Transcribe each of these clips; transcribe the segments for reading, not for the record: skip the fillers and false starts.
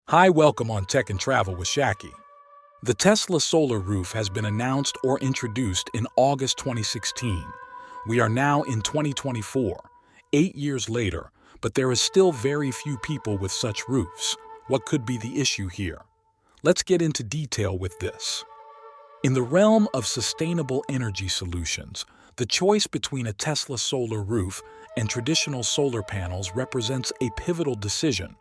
Hi, welcome on Tech and Travel with Shaki. The Tesla Solar Roof has been announced or introduced in August 2016. We are now in 2024, 8 years later, but there is still very few people with such roofs. What could be the issue here? Let's get into detail with this. In the realm of sustainable energy solutions, the choice between a Tesla solar roof and traditional solar panels represents a pivotal decision,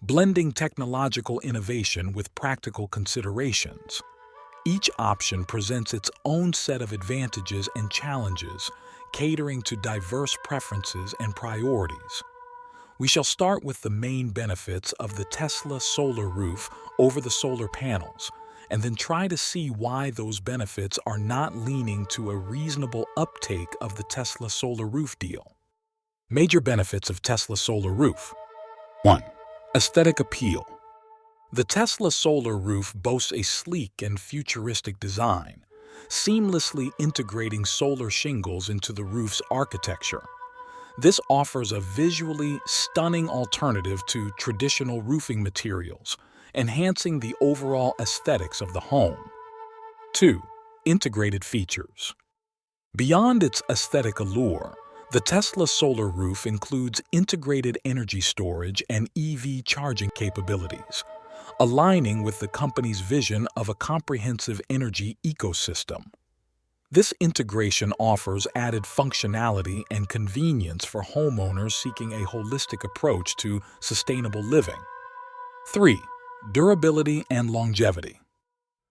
blending technological innovation with practical considerations. Each option presents its own set of advantages and challenges, catering to diverse preferences and priorities. We shall start with the main benefits of the Tesla solar roof over the solar panels, and then try to see why those benefits are not leaning to a reasonable uptake of the Tesla solar roof deal. Major benefits of Tesla solar roof. 1. Aesthetic appeal. The Tesla solar roof boasts a sleek and futuristic design, seamlessly integrating solar shingles into the roof's architecture. This offers a visually stunning alternative to traditional roofing materials, enhancing the overall aesthetics of the home. 2. Integrated features. Beyond its aesthetic allure, the Tesla solar roof includes integrated energy storage and EV charging capabilities, aligning with the company's vision of a comprehensive energy ecosystem. This integration offers added functionality and convenience for homeowners seeking a holistic approach to sustainable living. 3. Durability and longevity.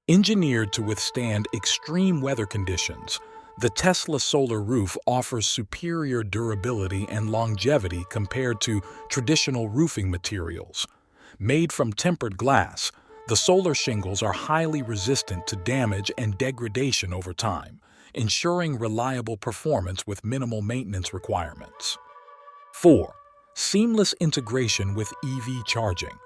Engineered to withstand extreme weather conditions, the Tesla solar roof offers superior durability and longevity compared to traditional roofing materials. Made from tempered glass, the solar shingles are highly resistant to damage and degradation over time, ensuring reliable performance with minimal maintenance requirements. 4. Seamless integration with EV charging.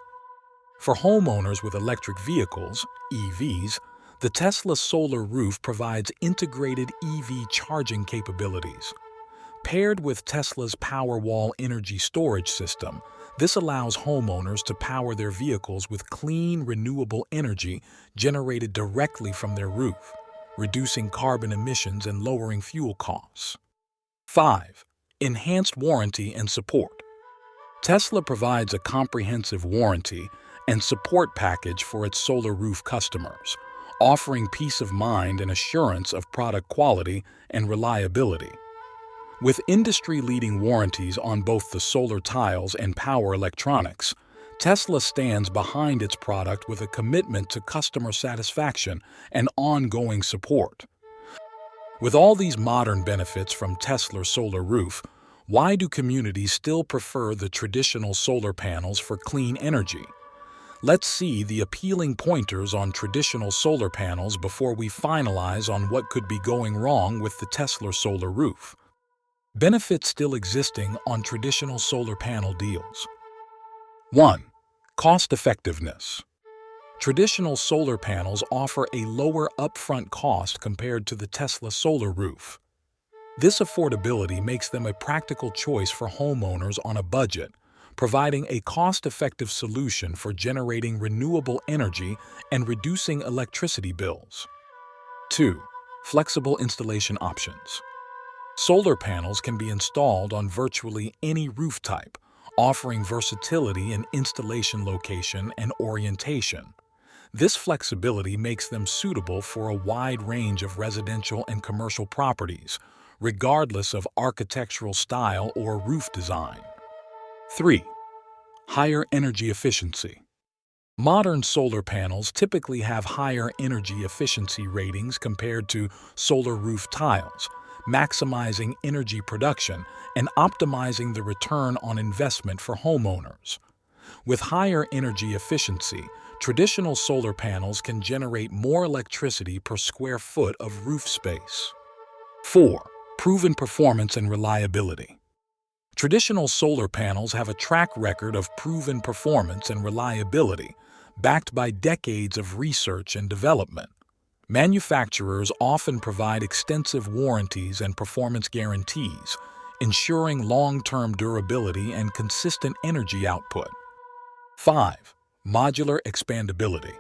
For homeowners with electric vehicles, EVs, the Tesla solar roof provides integrated EV charging capabilities. Paired with Tesla's Powerwall energy storage system, this allows homeowners to power their vehicles with clean, renewable energy generated directly from their roof, reducing carbon emissions and lowering fuel costs. 5. Enhanced warranty and support. Tesla provides a comprehensive warranty and support package for its solar roof customers, offering peace of mind and assurance of product quality and reliability. With industry-leading warranties on both the solar tiles and power electronics, Tesla stands behind its product with a commitment to customer satisfaction and ongoing support. With all these modern benefits from Tesla's solar roof, why do communities still prefer the traditional solar panels for clean energy? Let's see the appealing pointers on traditional solar panels before we finalize on what could be going wrong with the Tesla solar roof. Benefits still existing on traditional solar panel deals. 1. Cost-effectiveness. Traditional solar panels offer a lower upfront cost compared to the Tesla solar roof. This affordability makes them a practical choice for homeowners on a budget, providing a cost-effective solution for generating renewable energy and reducing electricity bills. 2. Flexible installation options. Solar panels can be installed on virtually any roof type, offering versatility in installation location and orientation. This flexibility makes them suitable for a wide range of residential and commercial properties, regardless of architectural style or roof design. 3. Higher energy efficiency. Modern solar panels typically have higher energy efficiency ratings compared to solar roof tiles, maximizing energy production and optimizing the return on investment for homeowners. With higher energy efficiency, traditional solar panels can generate more electricity per square foot of roof space. 4. Proven performance and reliability. Traditional solar panels have a track record of proven performance and reliability, backed by decades of research and development. Manufacturers often provide extensive warranties and performance guarantees, ensuring long-term durability and consistent energy output. 5. Modular expandability.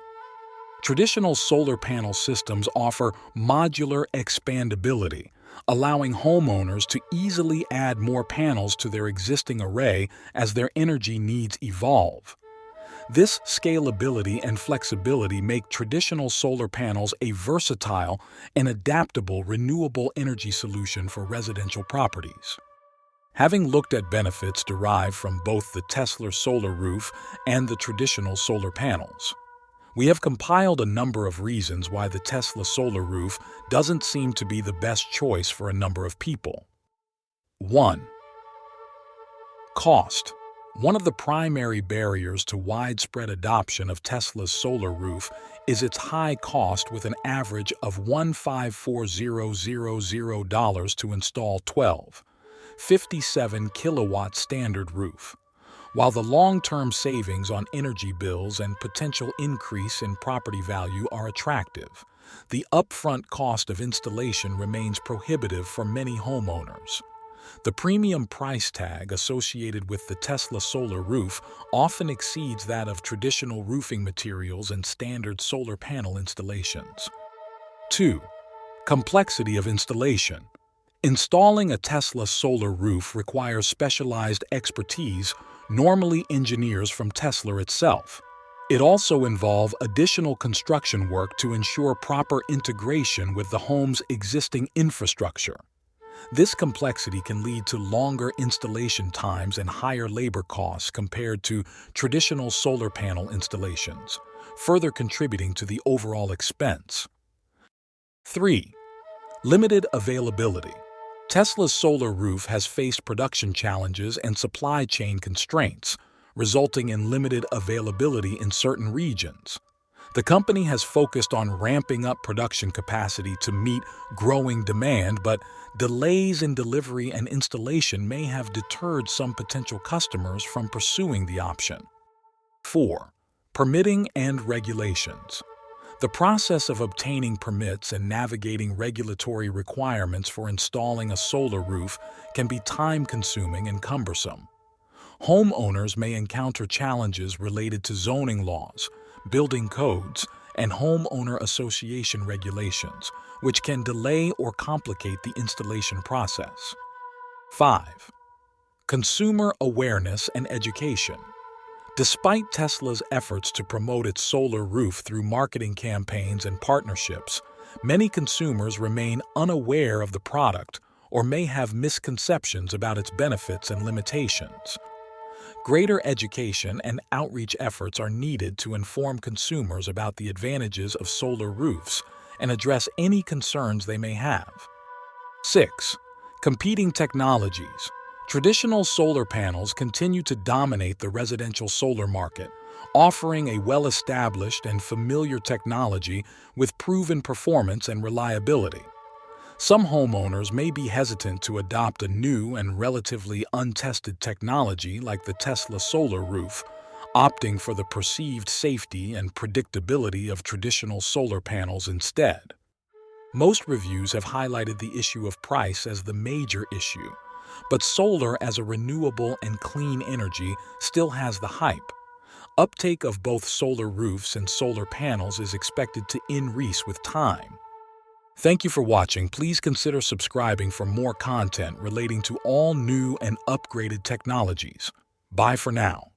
Traditional solar panel systems offer modular expandability, allowing homeowners to easily add more panels to their existing array as their energy needs evolve. This scalability and flexibility make traditional solar panels a versatile and adaptable renewable energy solution for residential properties. Having looked at benefits derived from both the Tesla Solar Roof and the traditional solar panels, we have compiled a number of reasons why the Tesla Solar Roof doesn't seem to be the best choice for a number of people. 1. Cost. One of the primary barriers to widespread adoption of Tesla's solar roof is its high cost, with an average of $154,000 to install 57 kilowatt standard roof. While the long-term savings on energy bills and potential increase in property value are attractive, the upfront cost of installation remains prohibitive for many homeowners. The premium price tag associated with the Tesla Solar Roof often exceeds that of traditional roofing materials and standard solar panel installations. 2. Complexity of installation. Installing a Tesla Solar Roof requires specialized expertise, normally engineers from Tesla itself. It also involves additional construction work to ensure proper integration with the home's existing infrastructure. This complexity can lead to longer installation times and higher labor costs compared to traditional solar panel installations, further contributing to the overall expense. 3. Limited availability. Tesla's solar roof has faced production challenges and supply chain constraints, resulting in limited availability in certain regions. The company has focused on ramping up production capacity to meet growing demand, but delays in delivery and installation may have deterred some potential customers from pursuing the option. 4. Permitting and regulations. The process of obtaining permits and navigating regulatory requirements for installing a solar roof can be time-consuming and cumbersome. Homeowners may encounter challenges related to zoning laws, building codes, and homeowner association regulations, which can delay or complicate the installation process. 5. Consumer awareness and education. Despite Tesla's efforts to promote its solar roof through marketing campaigns and partnerships, many consumers remain unaware of the product or may have misconceptions about its benefits and limitations. Greater education and outreach efforts are needed to inform consumers about the advantages of solar roofs and address any concerns they may have. 6. Competing technologies. Traditional solar panels continue to dominate the residential solar market, offering a well-established and familiar technology with proven performance and reliability. Some homeowners may be hesitant to adopt a new and relatively untested technology like the Tesla Solar Roof, opting for the perceived safety and predictability of traditional solar panels instead. Most reviews have highlighted the issue of price as the major issue, but solar as a renewable and clean energy still has the hype. Uptake of both solar roofs and solar panels is expected to increase with time. Thank you for watching. Please consider subscribing for more content relating to all new and upgraded technologies. Bye for now.